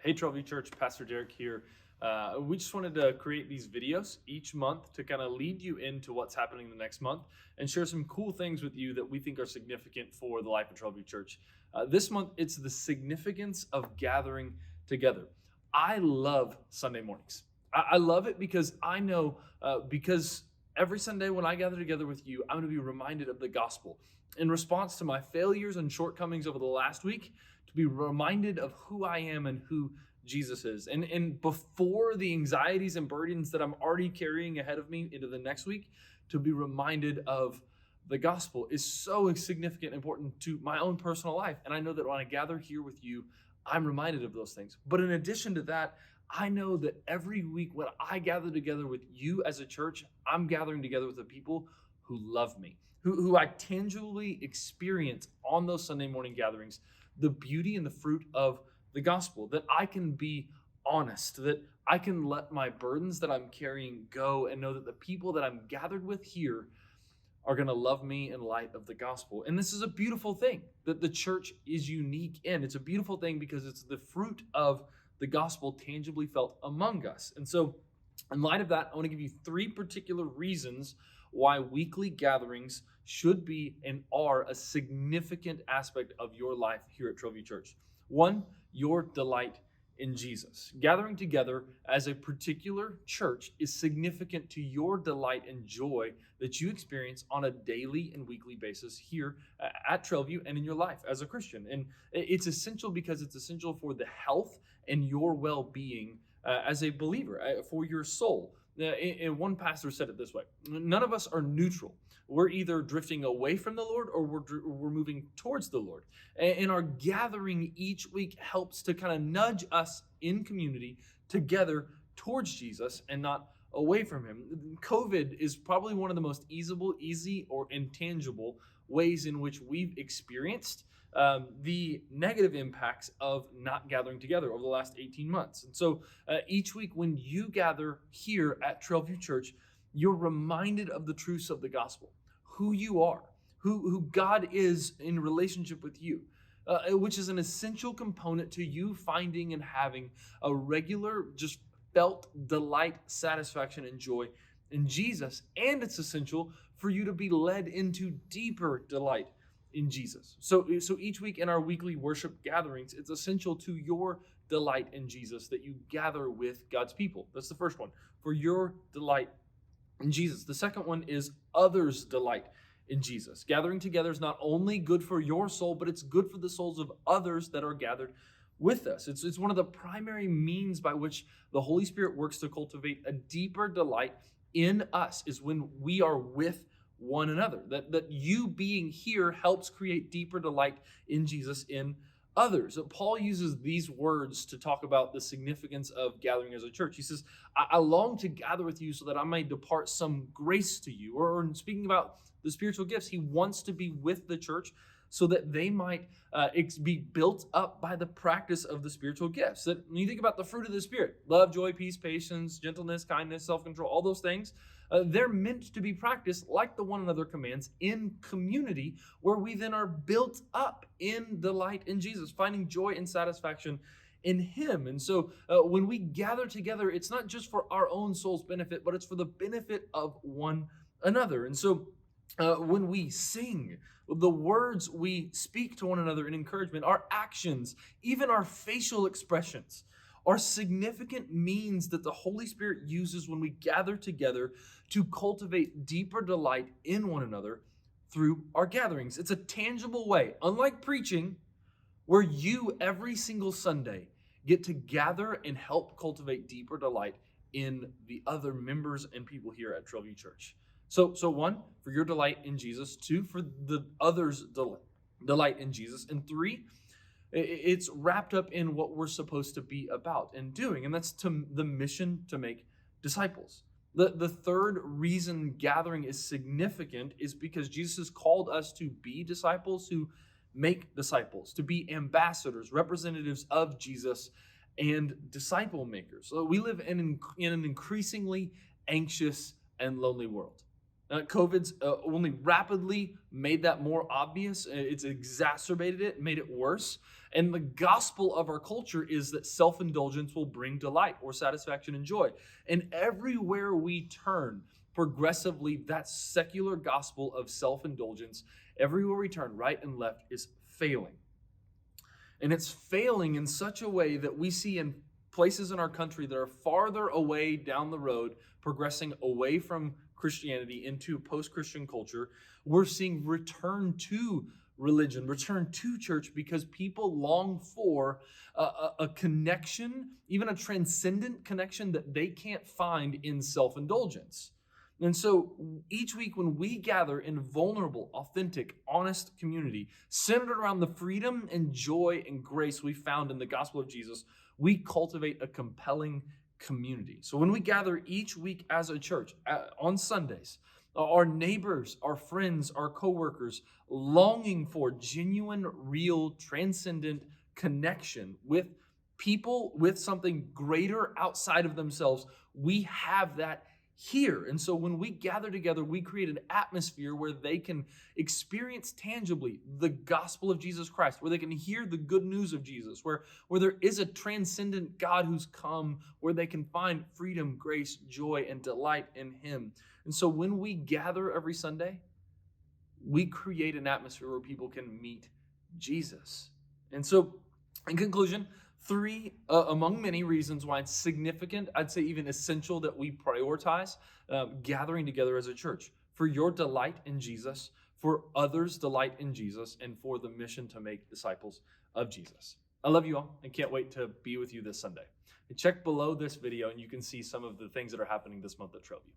Hey, Trailview Church, Pastor Derek here. We just wanted to create these videos each month to kind of lead you into what's happening the next month and share some cool things with you that we think are significant for the life of Trailview Church. This month, it's the significance of gathering together. I love Sunday mornings. I love it because I know, because every Sunday when I gather together with you, I'm going to be reminded of the gospel. In response to my failures and shortcomings over the last week, to be reminded of who I am and who Jesus is. And before the anxieties and burdens that I'm already carrying ahead of me into the next week, to be reminded of the gospel is so significant and important to my own personal life. And I know that when I gather here with you, I'm reminded of those things. But in addition to that, I know that every week when I gather together with you as a church, I'm gathering together with the people who love me, who I tangibly experience on those Sunday morning gatherings, the beauty and the fruit of the gospel, that I can be honest, that I can let my burdens that I'm carrying go and know that the people that I'm gathered with here are going to love me in light of the gospel. And this is a beautiful thing that the church is unique in. It's a beautiful thing because it's the fruit of the gospel tangibly felt among us. And so, in light of that, I want to give you three particular reasons why weekly gatherings should be and are a significant aspect of your life here at Trailview Church. One, your delight in Jesus. Gathering together as a particular church is significant to your delight and joy that you experience on a daily and weekly basis here at Trailview and in your life as a Christian. And it's essential because it's essential for the health and your well-being as a believer, for your soul. And one pastor said it this way: none of us are neutral. We're either drifting away from the Lord or we're moving towards the Lord. And our gathering each week helps to kind of nudge us in community together towards Jesus and not away from him. COVID is probably one of the most easy or intangible ways in which we've experienced the negative impacts of not gathering together over the last 18 months. And so each week when you gather here at Trailview Church, you're reminded of the truths of the gospel, who you are, who God is in relationship with you, which is an essential component to you finding and having a regular, just felt delight, satisfaction, and joy in Jesus. And it's essential for you to be led into deeper delight in Jesus. So each week in our weekly worship gatherings, it's essential to your delight in Jesus that you gather with God's people. That's the first one, for your delight in Jesus. The second one is others' delight in Jesus. Gathering together is not only good for your soul, but it's good for the souls of others that are gathered with us. It's one of the primary means by which the Holy Spirit works to cultivate a deeper delight in us, is when we are with one another. That you being here helps create deeper delight in Jesus in others. Paul uses these words to talk about the significance of gathering as a church. He says, I long to gather with you so that I may depart some grace to you. Or speaking about the spiritual gifts, he wants to be with the church so that they might be built up by the practice of the spiritual gifts. That when you think about the fruit of the Spirit, love, joy, peace, patience, gentleness, kindness, self-control, all those things, they're meant to be practiced like the one another commands in community, where we then are built up in delight in Jesus, finding joy and satisfaction in him. And so when we gather together, it's not just for our own soul's benefit, but it's for the benefit of one another. And so when we sing, the words we speak to one another in encouragement, our actions, even our facial expressions, are significant means that the Holy Spirit uses when we gather together to cultivate deeper delight in one another through our gatherings. It's a tangible way, unlike preaching, where you every single Sunday get to gather and help cultivate deeper delight in the other members and people here at Trailview Church. So one, for your delight in Jesus. Two, for the others' delight in Jesus. And three, it's wrapped up in what we're supposed to be about and doing, and that's the mission to make disciples. The third reason gathering is significant is because Jesus has called us to be disciples who make disciples, to be ambassadors, representatives of Jesus, and disciple makers. So we live in an increasingly anxious and lonely world. COVID's only rapidly made that more obvious. It's exacerbated it, made it worse. And the gospel of our culture is that self-indulgence will bring delight or satisfaction and joy. And everywhere we turn, progressively, that secular gospel of self-indulgence, everywhere we turn, right and left, is failing. And it's failing in such a way that we see in places in our country that are farther away down the road, progressing away from Christianity into post-Christian culture. We're seeing return to religion, return to church, because people long for a connection, even a transcendent connection that they can't find in self-indulgence. And so each week when we gather in vulnerable, authentic, honest community centered around the freedom and joy and grace we found in the gospel of Jesus, we cultivate a compelling community. So when we gather each week as a church on Sundays, our neighbors, our friends, our coworkers, longing for genuine, real, transcendent connection with people, with something greater outside of themselves, we have that here. And so when we gather together, we create an atmosphere where they can experience tangibly the gospel of Jesus Christ, where they can hear the good news of Jesus, where there is a transcendent God who's come, where they can find freedom, grace, joy, and delight in him. And so when we gather every Sunday, we create an atmosphere where people can meet Jesus. And so, in conclusion, three among many reasons why it's significant, I'd say even essential, that we prioritize gathering together as a church for your delight in Jesus, for others' delight in Jesus, and for the mission to make disciples of Jesus. I love you all and can't wait to be with you this Sunday. Check below this video and you can see some of the things that are happening this month at Trailview.